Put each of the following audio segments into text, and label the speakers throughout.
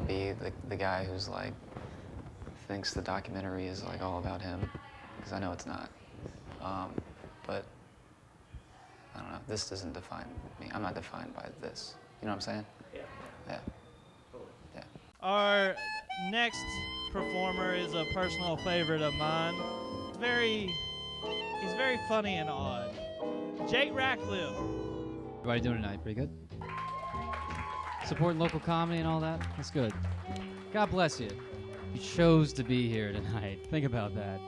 Speaker 1: to be the guy who's like thinks the documentary is like all about him, because I know it's not. But I don't know. This doesn't define me. I'm not defined by this. You know what I'm saying?
Speaker 2: Yeah.
Speaker 1: Yeah. Yeah.
Speaker 3: Our next performer is a personal favorite of mine. He's very funny and odd. Jake Ratcliffe.
Speaker 4: Everybody doing tonight? Pretty good? Supporting local comedy and all that? That's good. God bless you. You chose to be here tonight. Think about that.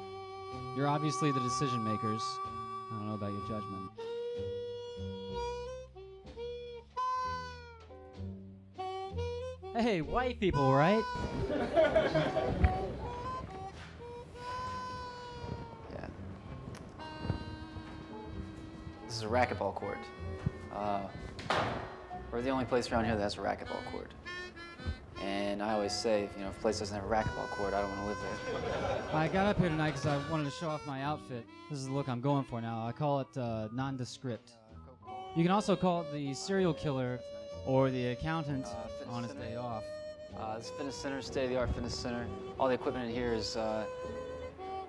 Speaker 4: You're obviously the decision makers. I don't know about your judgment. Hey, white people, right?
Speaker 1: Yeah. This is a racquetball court. We're the only place around here that has a racquetball court. And I always say, if a place doesn't have a racquetball court, I don't want to live there.
Speaker 4: I got up here tonight because I wanted to show off my outfit. This is the look I'm going for now. I call it nondescript. You can also call it the serial killer or the accountant on his day off.
Speaker 1: This is Fitness Center, state-of-the-art fitness center. All the equipment in here is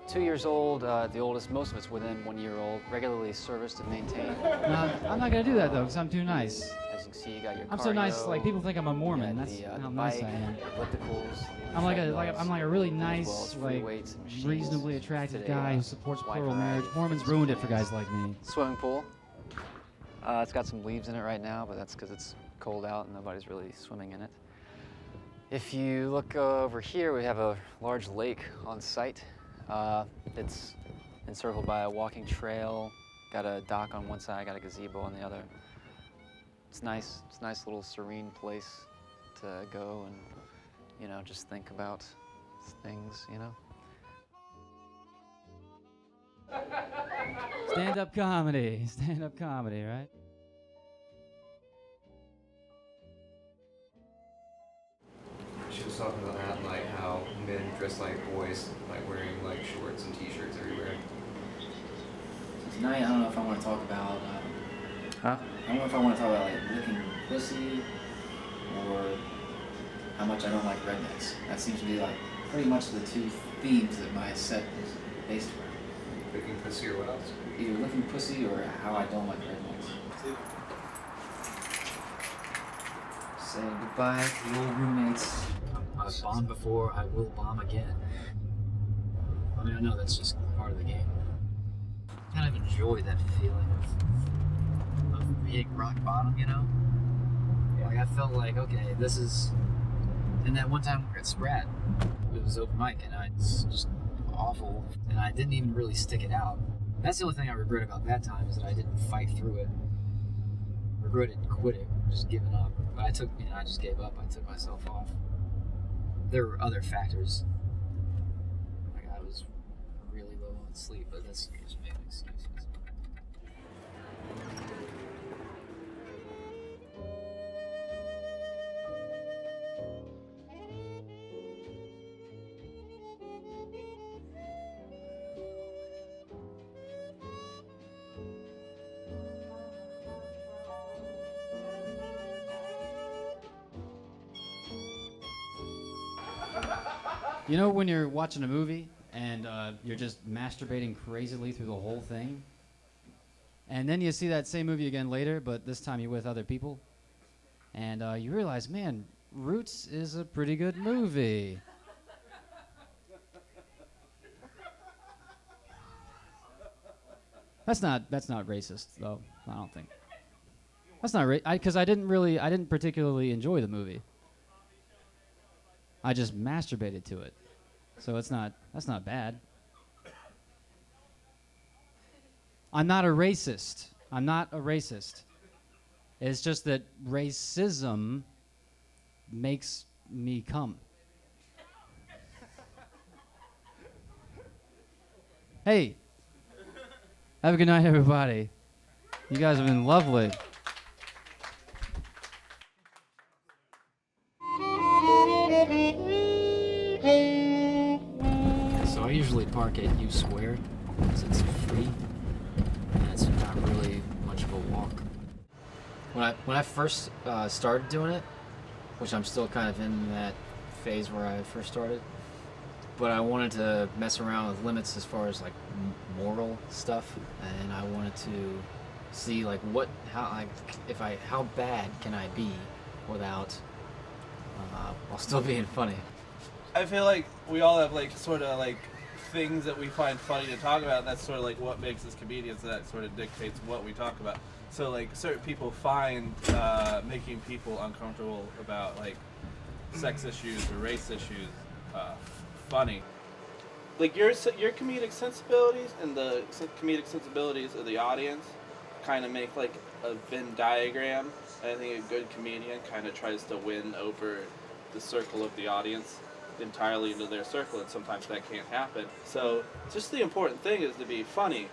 Speaker 1: 2 years old. The oldest, most of it's within 1 year old. Regularly serviced and maintained.
Speaker 4: No, I'm not gonna do that though, because I'm too nice.
Speaker 1: As you can see, you got your
Speaker 4: I'm
Speaker 1: cardio,
Speaker 4: so nice, like people think I'm a Mormon.
Speaker 1: you got
Speaker 4: That's
Speaker 1: the
Speaker 4: how
Speaker 1: bike,
Speaker 4: nice I am.
Speaker 1: ellipticals.
Speaker 4: I'm like a really
Speaker 1: as well
Speaker 4: nice,
Speaker 1: as free
Speaker 4: like
Speaker 1: weights and machines.
Speaker 4: reasonably attractive
Speaker 1: Today,
Speaker 4: guy who supports
Speaker 1: wide
Speaker 4: plural
Speaker 1: variety
Speaker 4: marriage.
Speaker 1: of
Speaker 4: Mormons
Speaker 1: fitness
Speaker 4: ruined it for
Speaker 1: plans.
Speaker 4: guys like me.
Speaker 1: Swimming pool. It's got some leaves in it right now, but that's because it's cold out and nobody's really swimming in it. If you look over here, we have a large lake on site. It's encircled by a walking trail. Got a dock on one side, got a gazebo on the other. It's nice. It's a nice little serene place to go and, just think about things,
Speaker 4: Stand-up comedy. Stand-up comedy, right?
Speaker 5: She was talking about that, like how men dress like boys, like wearing like shorts and t-shirts everywhere.
Speaker 1: Tonight, I don't know if I want to talk about, I don't know if I want to talk about like licking pussy or how much I don't like rednecks. That seems to be like pretty much the two themes that my set is based around.
Speaker 5: Licking pussy or what else?
Speaker 1: Either licking pussy or how I don't like rednecks. Saying goodbye to the old roommates. I've bombed before, I will bomb again. I mean, I know that's just part of the game. I kind of enjoy that feeling of hitting rock bottom, Like, I felt like, okay, this is... And that one time we were at Sprat, it was open mic, and it's just awful, and I didn't even really stick it out. That's the only thing I regret about that time, is that I didn't fight through it. Regretted quitting, just giving up. But I just gave up. I took myself off. There were other factors. Like, I was really low on sleep, but that's just making excuses.
Speaker 4: You know when you're watching a movie and you're just masturbating crazily through the whole thing? And then you see that same movie again later, but this time you're with other people. And you realize, man, Roots is a pretty good movie. That's not racist, though. I don't think. That's not because I didn't particularly enjoy the movie. I just masturbated to it. So that's not bad. I'm not a racist. It's just that racism makes me come. Hey, have a good night, everybody. You guys have been lovely.
Speaker 1: So I usually park at U Square because it's free and it's not really much of a walk. When I first started doing it, which I'm still kind of in that phase where I first started, but I wanted to mess around with limits as far as like moral stuff, and I wanted to see like how bad can I be without while still being funny.
Speaker 2: I feel like we all have like sort of like things that we find funny to talk about, and that's sort of like what makes us comedians, and that sort of dictates what we talk about. So like certain people find making people uncomfortable about like sex issues or race issues funny. Like your comedic sensibilities and the comedic sensibilities of the audience kind of make like a Venn diagram. And I think a good comedian kind of tries to win over the circle of the audience entirely into their circle, and sometimes that can't happen. So just the important thing is to be funny.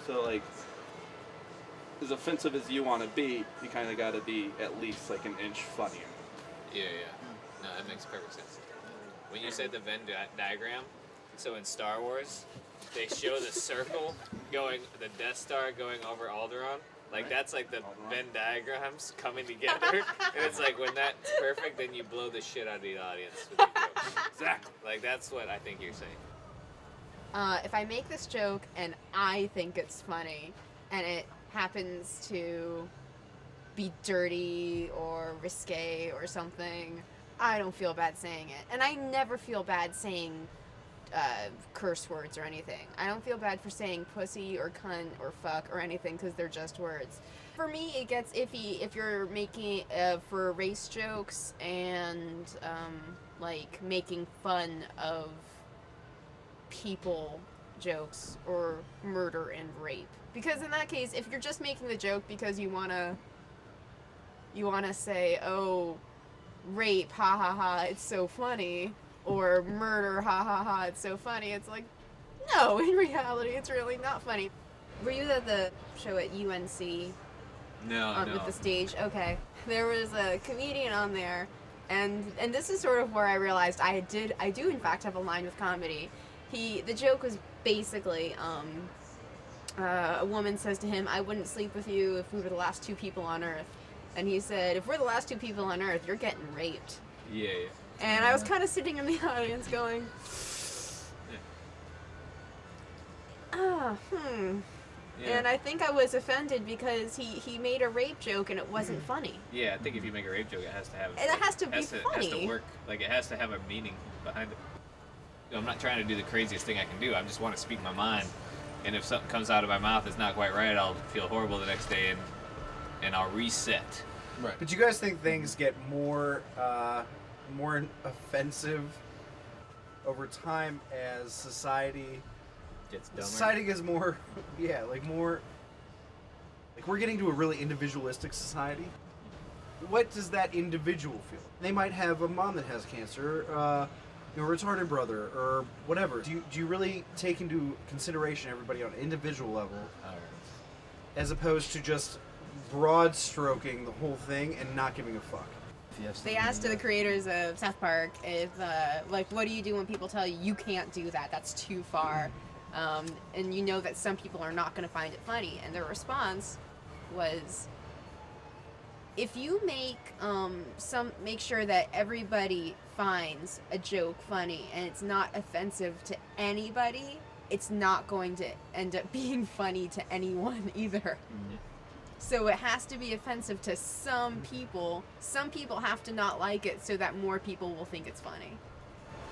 Speaker 2: So like, as offensive as you want to be, you kind of got to be at least like an inch funnier.
Speaker 6: Yeah. No, that makes perfect sense. When you said the Venn diagram, so in Star Wars, they show the circle going, the Death Star going over Alderaan. Like, that's like the Venn diagrams coming together. And it's like, when that's perfect, then you blow the shit out of the audience with your jokes. Exactly. Like, that's what I think you're saying.
Speaker 7: If I make this joke and I think it's funny, and it happens to be dirty or risque or something, I don't feel bad saying it. And I never feel bad saying curse words or anything. I don't feel bad for saying pussy or cunt or fuck or anything because they're just words. For me, it gets iffy if you're making for race jokes and like making fun of people jokes or murder and rape. Because in that case, if you're just making the joke because you wanna say, oh, rape, ha ha ha, it's so funny, or murder, ha ha ha, it's so funny, it's like, no, in reality, it's really not funny. Were you at the show at UNC?
Speaker 6: No.
Speaker 7: With the stage? Okay. There was a comedian on there, and this is sort of where I realized I do in fact have a line with comedy. The joke was basically, a woman says to him, I wouldn't sleep with you if we were the last two people on Earth. And he said, if we're the last two people on Earth, you're getting raped.
Speaker 6: Yeah.
Speaker 7: And I was kind of sitting in the audience going,
Speaker 6: Yeah.
Speaker 7: And I think I was offended because he made a rape joke and it wasn't funny.
Speaker 6: Yeah, I think if you make a rape joke, it has to have...
Speaker 7: It has to be
Speaker 6: It
Speaker 7: funny.
Speaker 6: has to work. Like, it has to have a meaning behind it. I'm not trying to do the craziest thing I can do. I just want to speak my mind. And if something comes out of my mouth that's not quite right, I'll feel horrible the next day and I'll reset.
Speaker 2: Right.
Speaker 8: But you guys think things get more offensive over time as society
Speaker 6: Gets dumber.
Speaker 8: Society gets more, more. Like we're getting to a really individualistic society. What does that individual feel? They might have a mom that has cancer, a retarded brother, or whatever. Do you really take into consideration everybody on an individual level, as opposed to just broad stroking the whole thing and not giving a fuck?
Speaker 7: They asked the creators of South Park if, what do you do when people tell you can't do that, that's too far, and you know that some people are not going to find it funny, and their response was, if you make sure that everybody finds a joke funny and it's not offensive to anybody, it's not going to end up being funny to anyone either. Mm-hmm. So it has to be offensive to some people. Some people have to not like it so that more people will think it's funny.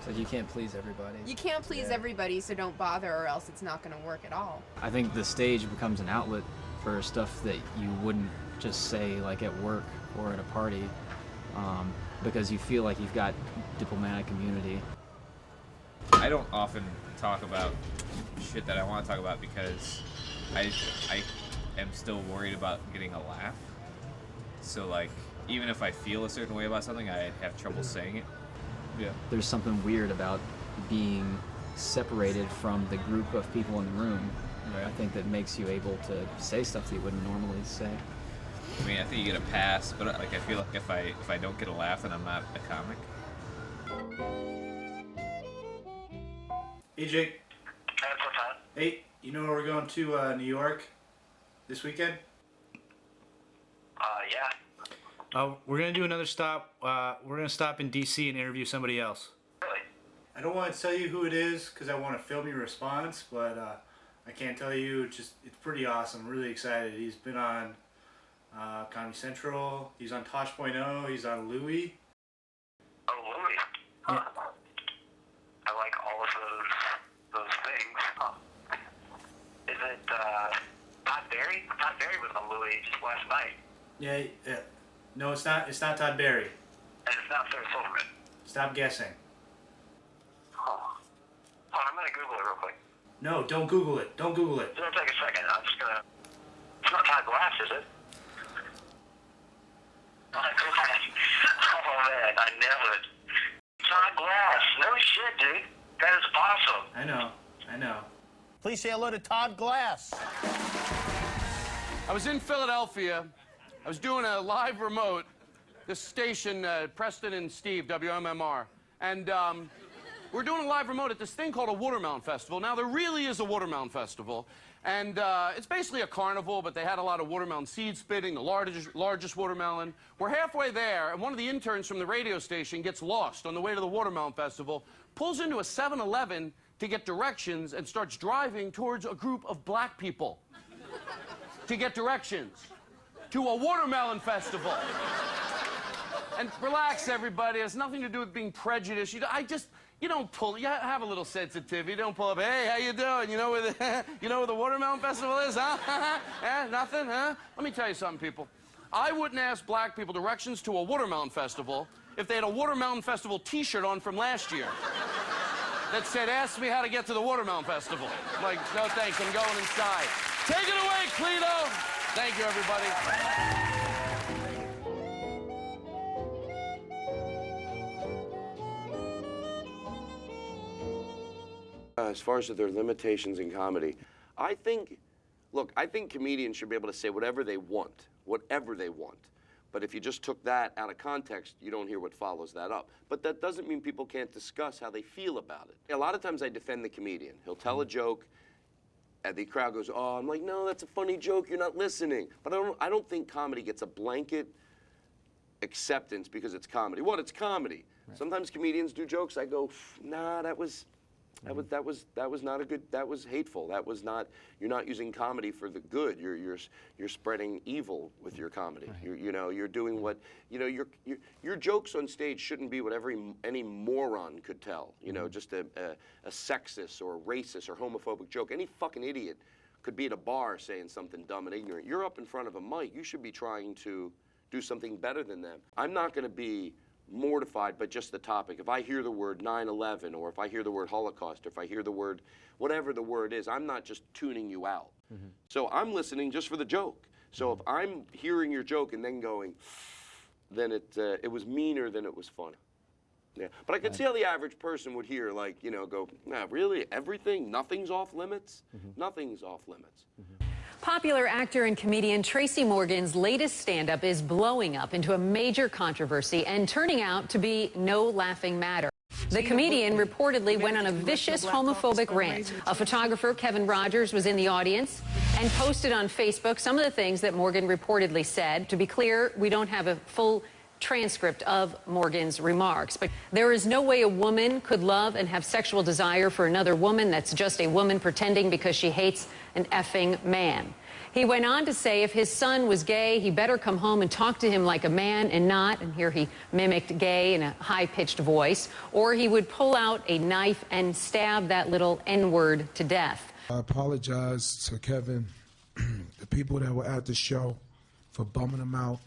Speaker 1: So you can't please everybody.
Speaker 7: You can't please everybody, so don't bother, or else it's not going to work at all.
Speaker 1: I think the stage becomes an outlet for stuff that you wouldn't just say like at work or at a party, because you feel like you've got diplomatic immunity.
Speaker 6: I don't often talk about shit that I want to talk about because I am still worried about getting a laugh. So like, even if I feel a certain way about something, I have trouble saying it. Yeah.
Speaker 1: There's something weird about being separated from the group of people in the room. Right. I think that makes you able to say stuff that you wouldn't normally say.
Speaker 6: I mean, I think you get a pass, but like I feel like if I don't get a laugh, then I'm not a comic.
Speaker 9: Hey Jake. Hey, you know we're going to New York this weekend?
Speaker 10: Yeah.
Speaker 9: We're gonna do another stop. We're gonna stop in D.C. and interview somebody else.
Speaker 10: Really?
Speaker 9: I don't want to tell you who it is because I want to film your response, but I can't tell you. It's pretty awesome. I'm really excited. He's been on Comedy Central. He's on Tosh.0. He's on Louis.
Speaker 10: Oh, Louis. Huh. I like all of those things. Huh. Is it Todd Berry? Todd Berry was on Louis just last night.
Speaker 9: Yeah. No, it's not. It's not Todd Berry.
Speaker 10: And it's not Sarah Silverman.
Speaker 9: Stop guessing.
Speaker 10: Huh. Hold on, I'm gonna Google it real quick.
Speaker 9: No, don't Google it. Don't Google it.
Speaker 10: It's gonna take a second. I'm just gonna. It's not Todd Glass, is it? Todd Glass. Oh man, I knew it. Todd Glass. No shit, dude. That is awesome.
Speaker 9: I know. I know.
Speaker 11: Please say hello to Todd Glass.
Speaker 12: I was in Philadelphia. I was doing a live remote, this station, Preston and Steve, WMMR. And we're doing a live remote at this thing called a Watermelon Festival. Now, there really is a Watermelon Festival. And it's basically a carnival, but they had a lot of watermelon seed spitting, the largest watermelon. We're halfway there, and one of the interns from the radio station gets lost on the way to the Watermelon Festival, pulls into a 7-Eleven to get directions, and starts driving towards a group of black people to get directions to a watermelon festival. And relax, everybody. It has nothing to do with being prejudiced. You don't pull. You have a little sensitivity. You don't pull up. Hey, how you doing? You know where the watermelon festival is, huh? Nothing, huh? Let me tell you something, people. I wouldn't ask black people directions to a watermelon festival if they had a watermelon festival T-shirt on from last year that said, "Ask me how to get to the watermelon festival." I'm like, no thanks. I'm going inside. Take it away, Cleto. Thank you, everybody.
Speaker 13: As far as their limitations in comedy, I think comedians should be able to say whatever they want. But if you just took that out of context, you don't hear what follows that up. But that doesn't mean people can't discuss how they feel about it. A lot of times I defend the comedian. He'll tell a joke, and the crowd goes, "Oh," I'm like, "No, that's a funny joke, you're not listening." But I don't think comedy gets a blanket acceptance because it's comedy. What? It's comedy. Right. Sometimes comedians do jokes, I go, "Nah, that was not a good, that was hateful. That was not, you're not using comedy for the good. You're spreading evil with your comedy. Right. You're doing what, your jokes on stage shouldn't be what any moron could tell. Just a sexist or racist or homophobic joke. Any fucking idiot could be at a bar saying something dumb and ignorant. You're up in front of a mic. You should be trying to do something better than them. I'm not going to be mortified by just the topic. If I hear the word 9/11, or if I hear the word Holocaust, or if I hear the word, whatever the word is, I'm not just tuning you out. Mm-hmm. So I'm listening just for the joke. So if I'm hearing your joke and then going, then it was meaner than it was funny. Yeah, but I could see how the average person would hear, go, "Nah, really? Everything? Nothing's off limits? Mm-hmm. Nothing's off limits." Mm-hmm.
Speaker 14: Popular actor and comedian Tracy Morgan's latest stand-up is blowing up into a major controversy and turning out to be no laughing matter. The comedian reportedly went on a vicious homophobic rant. A photographer, Kevin Rogers, was in the audience and posted on Facebook some of the things that Morgan reportedly said. To be clear, we don't have a full transcript of Morgan's remarks, but there is no way a woman could love and have sexual desire for another woman. That's just a woman pretending because she hates an effing man. He went on to say if his son was gay, he better come home and talk to him like a man and not, and here he mimicked gay in a high-pitched voice, or he would pull out a knife and stab that little N-word to death.
Speaker 15: I apologize to Kevin, the people that were at the show, for bumming him out.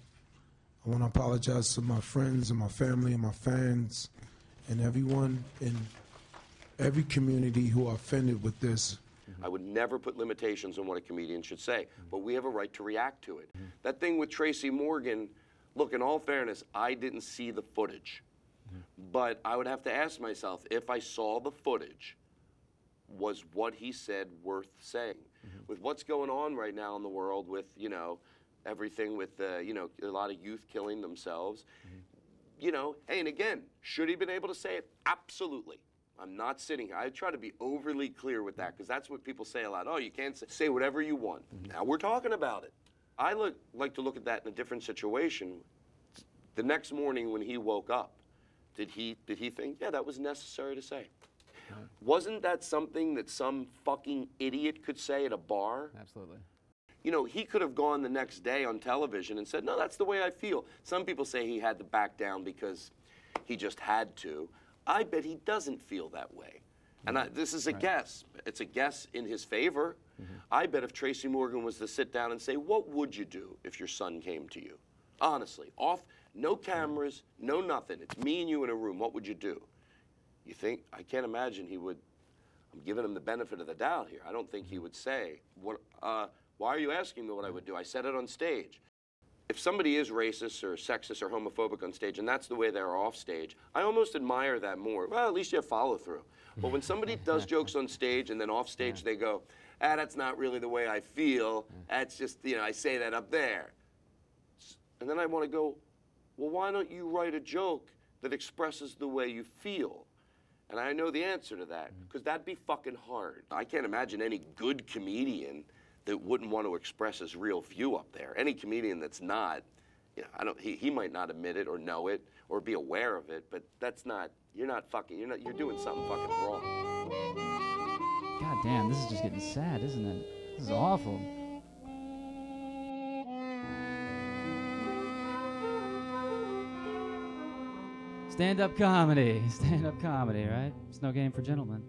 Speaker 15: I want to apologize to my friends and my family and my fans and everyone in every community who are offended with this.
Speaker 13: I would never put limitations on what a comedian should say, but we have a right to react to it. That thing with Tracy Morgan, look, in all fairness, I didn't see the footage. But I would have to ask myself, if I saw the footage, was what he said worth saying? With what's going on right now in the world with, everything with, a lot of youth killing themselves, hey, and again, should he have been able to say it? Absolutely. I'm not sitting here. I try to be overly clear with that because that's what people say a lot. Oh, you can't say whatever you want. Now we're talking about it. I like to look at that in a different situation. The next morning when he woke up, did he think, yeah, that was necessary to say? Wasn't that something that some fucking idiot could say at a bar?
Speaker 4: Absolutely.
Speaker 13: You know, he could have gone the next day on television and said, no, that's the way I feel. Some people say he had to back down because he just had to. I bet he doesn't feel that way. And this is a guess. It's a guess in his favor. I bet if Tracy Morgan was to sit down and say, what would you do if your son came to you? Honestly, no cameras, no nothing. It's me and you in a room. What would you do? You think? I can't imagine he would. I'm giving him the benefit of the doubt here. I don't think he would say, why are you asking me what I would do? I said it on stage. If somebody is racist or sexist or homophobic on stage, and that's the way they're off stage, I almost admire that more. Well, at least you have follow through. But when somebody does jokes on stage and then off stage they go, that's not really the way I feel. That's just, I say that up there. And then I want to go, well, why don't you write a joke that expresses the way you feel? And I know the answer to that, because that'd be fucking hard. I can't imagine any good comedian that wouldn't want to express his real view up there. Any comedian that's not, he might not admit it or know it or be aware of it, but that's not, you're doing something fucking wrong.
Speaker 4: God damn, this is just getting sad, isn't it? This is awful. Stand-up comedy, right? It's no game for gentlemen.